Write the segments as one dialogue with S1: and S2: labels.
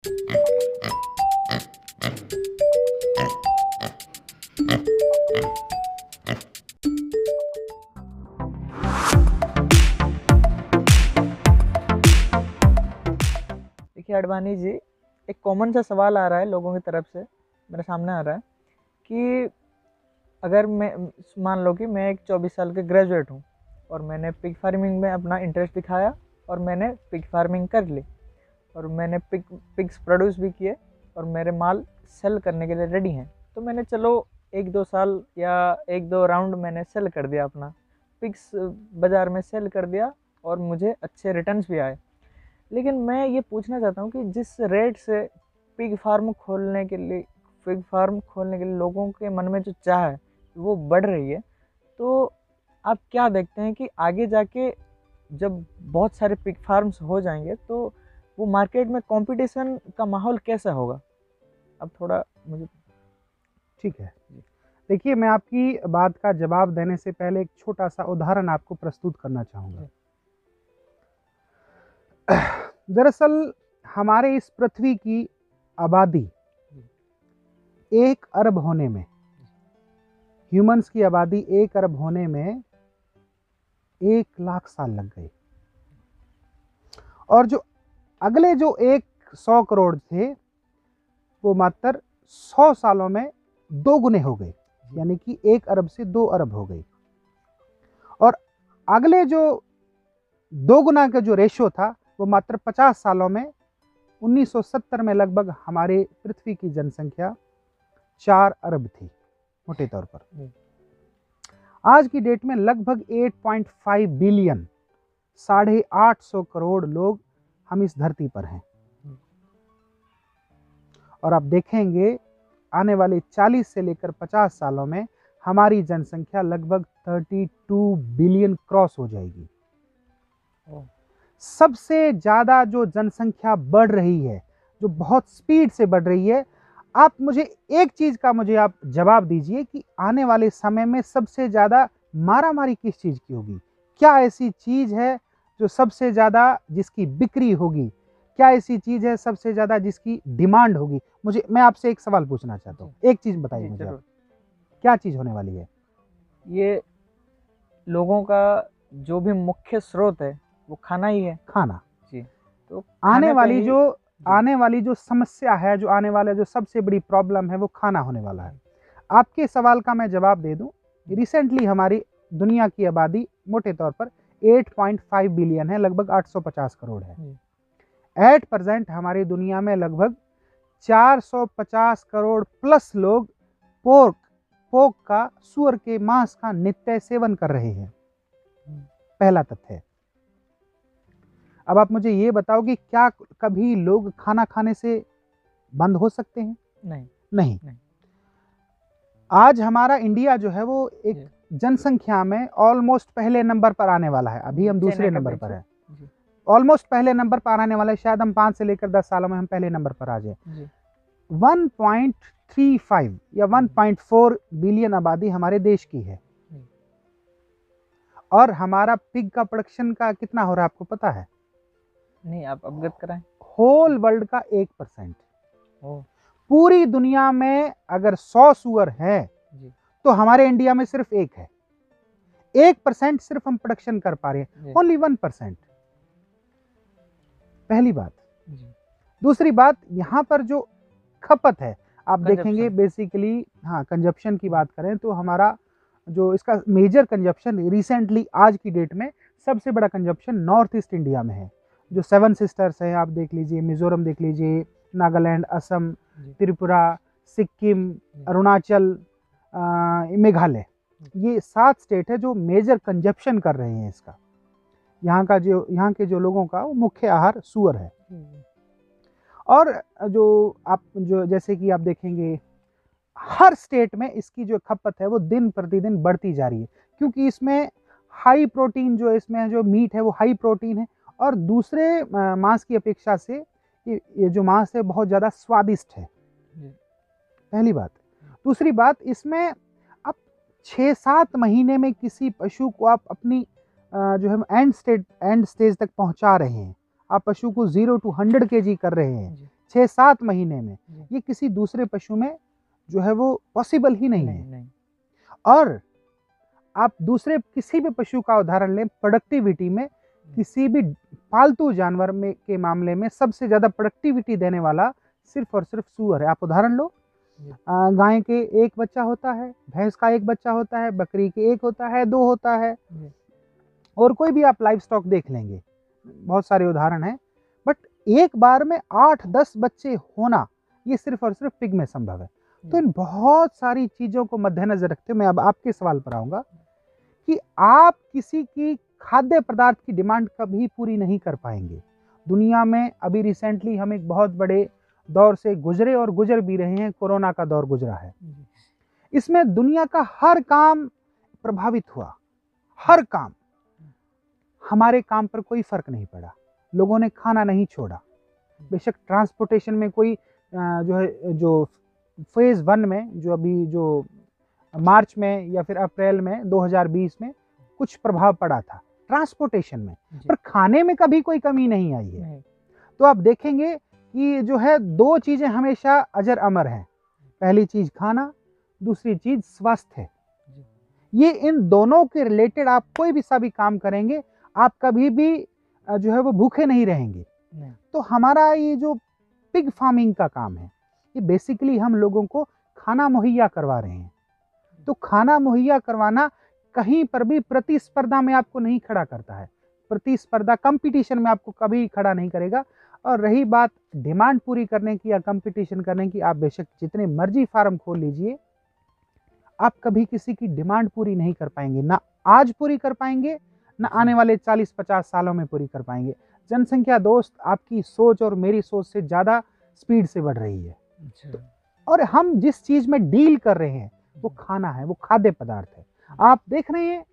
S1: देखिए अडवाणी जी, एक कॉमन सा सवाल आ रहा है लोगों की तरफ से, मेरे सामने आ रहा है कि अगर मैं मान लो कि मैं एक 24 साल के ग्रेजुएट हूँ और मैंने पिग फार्मिंग में अपना इंटरेस्ट दिखाया और मैंने पिग फार्मिंग कर ली और मैंने पिग्स प्रोड्यूस भी किए और मेरे माल सेल करने के लिए रेडी हैं, तो मैंने चलो 1-2 साल या 1-2 राउंड मैंने सेल कर दिया, अपना पिग्स बाज़ार में सेल कर दिया और मुझे अच्छे रिटर्न्स भी आए। लेकिन मैं ये पूछना चाहता हूँ कि जिस रेट से पिग फार्म खोलने के लिए लोगों के मन में जो चाह है वो बढ़ रही है, तो आप क्या देखते हैं कि आगे जाके जब बहुत सारे पिग फार्म्स हो जाएंगे तो वो मार्केट में कंपटीशन का माहौल कैसा होगा? अब थोड़ा मुझे।
S2: ठीक है, देखिए मैं आपकी बात का जवाब देने से पहले एक छोटा सा उदाहरण आपको प्रस्तुत करना चाहूँगा। दरअसल हमारे इस पृथ्वी की आबादी 1 अरब होने में, ह्यूमंस की आबादी 1 अरब होने में 1 लाख साल लग गए, और जो अगले जो 100 करोड़ थे वो मात्र 100 सालों में 2 गुने हो गए, यानी कि 1 अरब से 2 अरब हो गई। और अगले जो 2 गुना का जो रेशो था वो मात्र 50 सालों में 1970 में लगभग हमारे पृथ्वी की जनसंख्या 4 अरब थी मोटे तौर पर। आज की डेट में लगभग 8.5 बिलियन 850 करोड़ लोग हम इस धरती पर हैं, और आप देखेंगे आने वाले 40 से लेकर 50 सालों में हमारी जनसंख्या लगभग 32 बिलियन क्रॉस हो जाएगी। सबसे ज़्यादा जो जनसंख्या बढ़ रही है, जो बहुत स्पीड से बढ़ रही है, आप मुझे एक चीज़ का आप जवाब दीजिए कि आने वाले समय में सबसे ज़्यादा मारामारी किस चीज़ की होगी? क्या ऐसी चीज़ है जो सबसे ज़्यादा जिसकी बिक्री होगी? क्या ऐसी चीज़ है सबसे ज़्यादा जिसकी डिमांड होगी? मैं आपसे एक सवाल पूछना चाहता हूँ, एक चीज़ बताइए मुझे, क्या चीज़ होने वाली है?
S1: ये लोगों का जो भी मुख्य स्रोत है वो खाना ही है।
S2: खाना
S1: जी। तो
S2: आने वाली जो समस्या है, जो आने वाला जो सबसे बड़ी प्रॉब्लम है, वो खाना होने वाला है। आपके सवाल का मैं जवाब दे दूं, रिसेंटली हमारी दुनिया की आबादी मोटे तौर पर 8.5 बिलियन है, लगभग 850 करोड़ है। एट प्रेजेंट हमारी दुनिया में लगभग 450 करोड़ प्लस लोग पोर्क का, सूअर के मांस का नित्य सेवन कर रहे हैं। पहला तथ्य है। अब आप मुझे ये बताओ कि क्या कभी लोग खाना खाने से बंद हो सकते हैं? नहीं। आज हमारा इंडिया जो है वो एक जनसंख्या में ऑलमोस्ट पहले नंबर पर आने वाला है। अभी हम दूसरे नंबर पर है, ऑलमोस्ट पहले नंबर पर आने वाला है। शायद हम 5 से लेकर 10 सालों में हम पहले नंबर पर आ जाए। 1.35 या 1.4 बिलियन आबादी हमारे देश की है, और हमारा पिग का प्रोडक्शन का कितना हो रहा है आपको पता है?
S1: नहीं, आप अवगत कराएं।
S2: होल वर्ल्ड का 1%। पूरी दुनिया में अगर 100 सूअर है तो हमारे इंडिया में सिर्फ 1 है। 1% सिर्फ हम प्रोडक्शन कर पा रहे हैं, ओनली 1%। पहली बात। दूसरी बात, यहाँ पर जो खपत है आप देखेंगे बेसिकली, हाँ, कंजप्शन की बात करें तो हमारा जो इसका मेजर कंजप्शन रिसेंटली आज की डेट में सबसे बड़ा कंजप्शन नॉर्थ ईस्ट इंडिया में है। जो 7 सिस्टर्स है, आप देख लीजिए, मिजोरम देख लीजिए, नागालैंड, असम, त्रिपुरा, सिक्किम, अरुणाचल, मेघालय, ये 7 स्टेट है जो मेजर कंजप्शन कर रहे हैं इसका। यहाँ के जो लोगों का वो मुख्य आहार सूअर है। और जो जैसे कि आप देखेंगे हर स्टेट में इसकी जो खपत है वो दिन प्रतिदिन बढ़ती जा रही है, क्योंकि इसमें हाई प्रोटीन जो मीट है वो हाई प्रोटीन है, और दूसरे मांस की अपेक्षा से ये जो मांस है बहुत ज़्यादा स्वादिष्ट है। पहली बात। दूसरी बात, इसमें आप 6-7 महीने में किसी पशु को आप अपनी जो है एंड स्टेज तक पहुंचा रहे हैं। आप पशु को 0 to 100 kg कर रहे हैं। 6-7 महीने में,
S1: जी।
S2: ये किसी दूसरे पशु में जो है वो पॉसिबल ही नहीं है।
S1: नहीं।
S2: और आप दूसरे किसी भी पशु का उदाहरण लें, प्रोडक्टिविटी में किसी भी पालतू जानवर में के मामले में सबसे ज़्यादा प्रोडक्टिविटी देने वाला सिर्फ और सिर्फ सूअर है। आप उदाहरण लो,
S1: जी।
S2: गाय के एक बच्चा होता है, भैंस का एक बच्चा होता है, बकरी के एक होता है, 2 होता है,
S1: जी।
S2: और कोई भी आप लाइव स्टॉक देख लेंगे, बहुत सारे उदाहरण हैं। बट एक बार में 8-10 बच्चे होना ये सिर्फ और सिर्फ पिग में संभव है। तो इन बहुत सारी चीज़ों को मद्देनजर रखते हुए मैं अब आपके सवाल पर आऊँगा कि आप किसी की खाद्य पदार्थ की डिमांड कभी पूरी नहीं कर पाएंगे। दुनिया में अभी रिसेंटली हम एक बहुत बड़े दौर से गुजरे और गुजर भी रहे हैं, कोरोना का दौर गुजरा है।
S1: जी।
S2: इसमें दुनिया का हर काम प्रभावित हुआ, हर काम। हमारे काम पर कोई फर्क नहीं पड़ा, लोगों ने खाना नहीं छोड़ा। बेशक ट्रांसपोर्टेशन में कोई जो फेज़ 1 में जो अभी जो मार्च में या फिर अप्रैल में 2020 में कुछ प्रभाव पड़ा था ट्रांसपोर्टेशन में,
S1: जी।
S2: पर खाने में कभी कोई कमी नहीं आई है।
S1: नहीं।
S2: तो आप देखेंगे कि जो है 2 चीज़ें हमेशा अजर अमर हैं, पहली चीज़ खाना, दूसरी चीज़ स्वास्थ्य।
S1: जी।
S2: ये इन दोनों के रिलेटेड आप कोई भी सा भी काम करेंगे, आप कभी भी जो है वो भूखे नहीं रहेंगे।
S1: नहीं।
S2: तो हमारा ये जो पिग फार्मिंग का काम है, ये बेसिकली हम लोगों को खाना मुहैया करवा रहे हैं। तो खाना मुहैया करवाना कहीं पर भी प्रतिस्पर्धा में आपको नहीं खड़ा करता है, प्रतिस्पर्धा कंपटीशन में आपको कभी खड़ा नहीं करेगा। और रही बात डिमांड पूरी करने की या कंपटीशन करने की, आप बेशक जितने मर्जी फार्म खोल लीजिए, आप कभी किसी की डिमांड पूरी नहीं कर पाएंगे, ना आज पूरी कर पाएंगे, ना आने वाले 40-50 सालों में पूरी कर पाएंगे। जनसंख्या दोस्त आपकी सोच और मेरी सोच से ज़्यादा स्पीड से बढ़ रही है।
S1: अच्छा।
S2: और हम जिस चीज़ में डील कर रहे हैं वो खाना है, वो खाद्य पदार्थ है। आप देख रहे हैं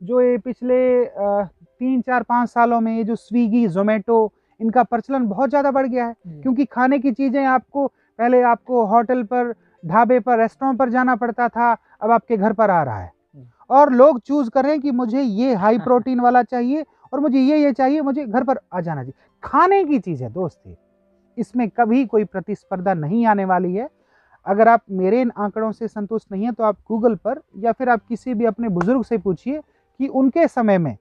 S2: जो ये पिछले 3-4-5 सालों में ये जो स्विगी, ज़ोमैटो, इनका प्रचलन बहुत ज़्यादा बढ़ गया है,
S1: जी।
S2: क्योंकि खाने की चीज़ें आपको पहले आपको होटल पर, ढाबे पर, रेस्टोरेंट पर जाना पड़ता था, अब आपके घर पर आ रहा है। और लोग चूज़ कर रहे हैं कि मुझे ये हाई प्रोटीन वाला चाहिए और मुझे ये चाहिए, मुझे घर पर आ जाना चाहिए। खाने की चीज़ है दोस्त ये, इसमें कभी कोई प्रतिस्पर्धा नहीं आने वाली है। अगर आप मेरे इन आंकड़ों से संतुष्ट नहीं हैं तो आप गूगल पर या फिर आप किसी भी अपने बुजुर्ग से पूछिए कि उनके समय में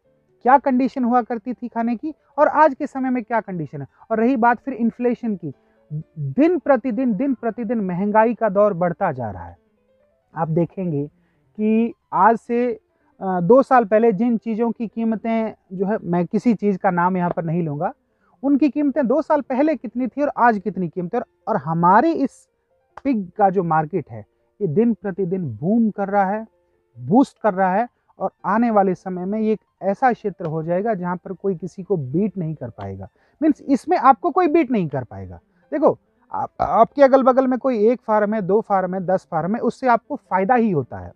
S2: क्या कंडीशन हुआ करती थी खाने की और आज के समय में क्या कंडीशन है। और रही बात फिर इन्फ्लेशन की, दिन प्रतिदिन महंगाई का दौर बढ़ता जा रहा है। आप देखेंगे कि आज से 2 साल पहले जिन चीज़ों की कीमतें जो है, मैं किसी चीज़ का नाम यहाँ पर नहीं लूँगा, उनकी कीमतें 2 साल पहले कितनी थी और आज कितनी कीमतें, और हमारी इस पिग का जो मार्केट है ये दिन प्रतिदिन बूम कर रहा है, बूस्ट कर रहा है, और आने वाले समय में ये एक ऐसा क्षेत्र हो जाएगा जहाँ पर कोई किसी को बीट नहीं कर पाएगा। मीन्स इसमें आपको कोई बीट नहीं कर पाएगा। देखो, आपके अगल बगल में कोई 1 फार्म है, 2 फार्म है, 10 फार्म है, उससे आपको फ़ायदा ही होता है।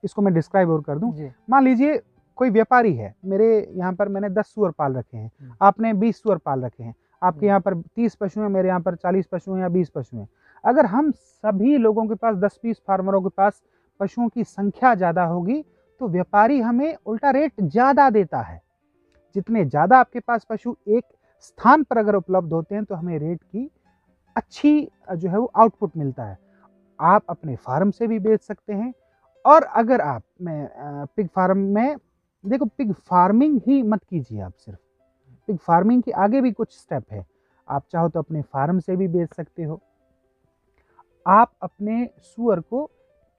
S2: इसको मैं डिस्क्राइब और कर दूं। मान लीजिए कोई व्यापारी है, मेरे यहाँ पर मैंने 10 सूअर पाल रखे हैं, आपने 20 सूअर पाल रखे हैं, आपके यहाँ पर 30 पशु हैं, मेरे यहाँ पर 40 पशु हैं या 20 पशु हैं। अगर हम सभी लोगों के पास 10-20 फार्मरों के पास पशुओं की संख्या ज़्यादा होगी तो व्यापारी हमें उल्टा रेट ज़्यादा देता है। जितने ज़्यादा आपके पास पशु एक स्थान पर अगर उपलब्ध होते हैं तो हमें रेट की अच्छी जो है वो आउटपुट मिलता है। आप अपने फार्म से भी बेच सकते हैं, और अगर आप पिग फार्म में, देखो पिग फार्मिंग ही मत कीजिए आप, सिर्फ पिग फार्मिंग के आगे भी कुछ स्टेप है। आप चाहो तो अपने फार्म से भी बेच सकते हो, आप अपने सूअर को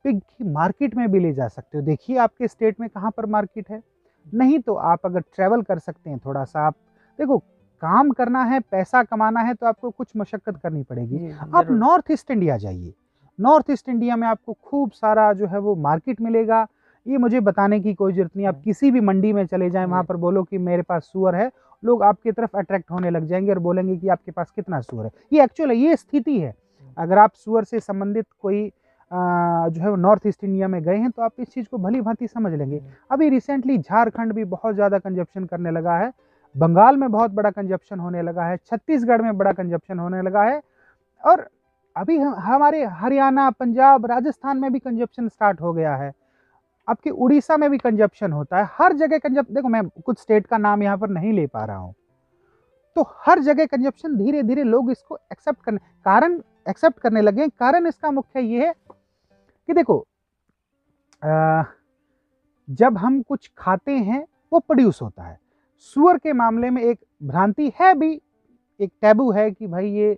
S2: पिग की मार्केट में भी ले जा सकते हो। देखिए आपके स्टेट में कहाँ पर मार्केट है, नहीं तो आप अगर ट्रैवल कर सकते हैं थोड़ा सा, आप देखो काम करना है, पैसा कमाना है तो आपको कुछ मशक्कत करनी पड़ेगी। आप नॉर्थ ईस्ट इंडिया जाइए, नॉर्थ ईस्ट इंडिया में आपको खूब सारा जो है वो मार्केट मिलेगा। ये मुझे बताने की कोई ज़रूरत नहीं, आप किसी भी मंडी में चले जाएं, वहाँ पर बोलो कि मेरे पास सूअर है, लोग आपकी तरफ अट्रैक्ट होने लग जाएंगे और बोलेंगे कि आपके पास कितना सूअर है। ये एक्चुअली ये स्थिति है। अगर आप सूअर से संबंधित कोई जो है वो नॉर्थ ईस्ट इंडिया में गए हैं तो आप इस चीज़ को भली भांति समझ लेंगे। अभी रिसेंटली झारखंड भी बहुत ज़्यादा कंजप्शन करने लगा है, बंगाल में बहुत बड़ा कंजप्शन होने लगा है, छत्तीसगढ़ में बड़ा कंजप्शन होने लगा है, और अभी हमारे हरियाणा, पंजाब, राजस्थान में भी कंजप्शन स्टार्ट हो गया है। आपके उड़ीसा में भी कंजप्शन होता है, हर जगह देखो मैं कुछ स्टेट का नाम यहाँ पर नहीं ले पा रहा हूँ। तो हर जगह कंजप्शन धीरे धीरे लोग इसको एक्सेप्ट करने लगे। कारण इसका मुख्य ये है कि देखो, जब हम कुछ खाते हैं वो प्रोड्यूस होता है। सुअर के मामले में एक भ्रांति है भी, एक टैबू है कि भाई ये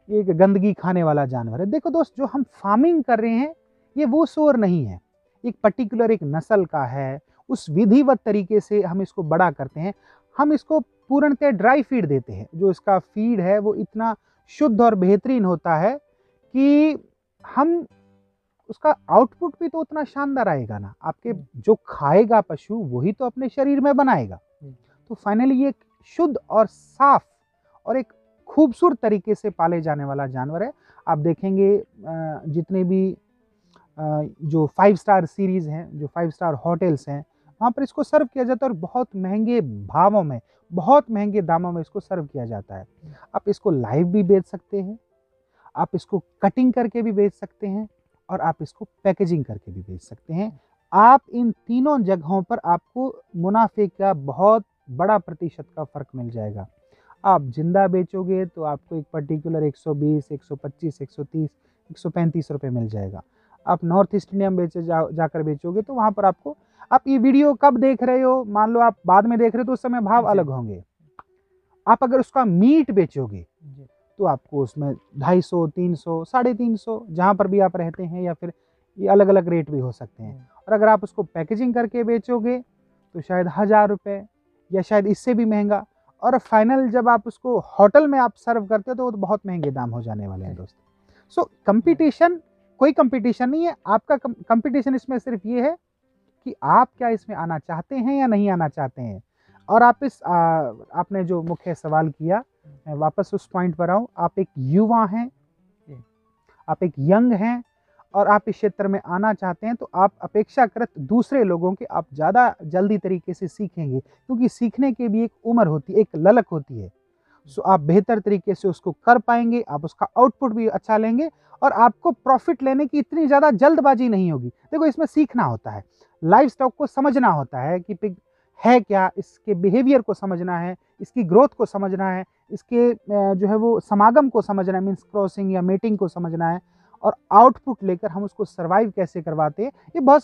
S2: एक गंदगी खाने वाला जानवर है। देखो दोस्त, जो हम फार्मिंग कर रहे हैं ये वो सुअर नहीं है, एक पर्टिकुलर एक नस्ल का है, उस विधिवत तरीके से हम इसको बड़ा करते हैं। हम इसको पूर्णतः ड्राई फीड देते हैं। जो इसका फीड है वो इतना शुद्ध और बेहतरीन होता है कि हम उसका आउटपुट भी तो उतना शानदार आएगा ना। आपके जो खाएगा पशु वही तो अपने शरीर में बनाएगा। तो फाइनली ये शुद्ध और साफ और एक खूबसूरत तरीके से पाले जाने वाला जानवर है। आप देखेंगे जितने भी जो 5 स्टार सीरीज हैं, जो 5 स्टार होटल्स हैं, वहाँ पर इसको सर्व किया जाता है और बहुत महंगे भावों में, बहुत महंगे दामों में इसको सर्व किया जाता है। आप इसको लाइव भी बेच सकते हैं, आप इसको कटिंग करके भी बेच सकते हैं और आप इसको पैकेजिंग करके भी बेच सकते हैं। आप इन तीनों जगहों पर आपको मुनाफे का बहुत बड़ा प्रतिशत का फ़र्क मिल जाएगा। आप जिंदा बेचोगे तो आपको एक पर्टिकुलर 120, 125, 130, 135 रुपये मिल जाएगा। आप नॉर्थ ईस्ट इंडिया में जाकर बेचोगे तो वहाँ पर आपको, आप ये वीडियो कब देख रहे हो, मान लो आप बाद में देख रहे हो तो उस समय भाव अलग होंगे। आप अगर उसका मीट बेचोगे तो आपको उसमें 250, 300, 350 जहाँ पर भी आप रहते हैं, या फिर ये अलग अलग रेट भी हो सकते हैं। और अगर आप उसको पैकेजिंग करके बेचोगे तो शायद 1000 रुपये या शायद इससे भी महंगा। और फाइनल जब आप उसको होटल में आप सर्व करते हो तो वो तो बहुत महंगे दाम हो जाने वाले हैं दोस्त। सो कंपटीशन, कोई कंपटीशन नहीं है। आपका कंपटीशन इसमें सिर्फ ये है कि आप क्या इसमें आना चाहते हैं या नहीं आना चाहते हैं। और आप आपने जो मुख्य सवाल किया, मैं वापस उस पॉइंट पर आऊँ। आप एक युवा हैं, आप एक यंग हैं और आप इस क्षेत्र में आना चाहते हैं, तो आप अपेक्षाकृत दूसरे लोगों के आप ज़्यादा जल्दी तरीके से सीखेंगे, क्योंकि सीखने की भी एक उम्र होती है, एक ललक होती है। सो आप बेहतर तरीके से उसको कर पाएंगे, आप उसका आउटपुट भी अच्छा लेंगे और आपको प्रॉफिट लेने की इतनी ज़्यादा जल्दबाजी नहीं होगी। देखो, इसमें सीखना होता है, लाइव स्टॉक को समझना होता है कि पिग है क्या, इसके बिहेवियर को समझना है, इसकी ग्रोथ को समझना है, इसके जो है वो समागम को समझना है, मीन्स क्रॉसिंग या मेटिंग को समझना है, और आउटपुट लेकर हम उसको सर्वाइव कैसे करवाते हैं।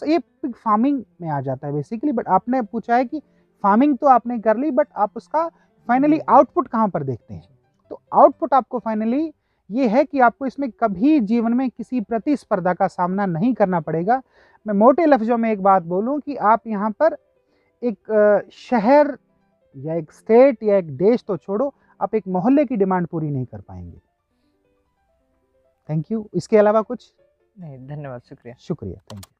S2: ये पिग फार्मिंग में आ जाता है बेसिकली। बट आपने पूछा है कि फार्मिंग तो आपने कर ली, बट आप उसका फाइनली आउटपुट कहाँ पर देखते हैं। तो आउटपुट आपको फाइनली ये है कि आपको इसमें कभी जीवन में किसी प्रतिस्पर्धा का सामना नहीं करना पड़ेगा। मैं मोटे लफ्जों में एक बात बोलूं कि आप यहाँ पर एक शहर या एक स्टेट या एक देश तो छोड़ो, आप एक मोहल्ले की डिमांड पूरी नहीं कर पाएंगे। Thank you. इसके अलावा कुछ
S1: नहीं, धन्यवाद, शुक्रिया।
S2: शुक्रिया, थैंक यू।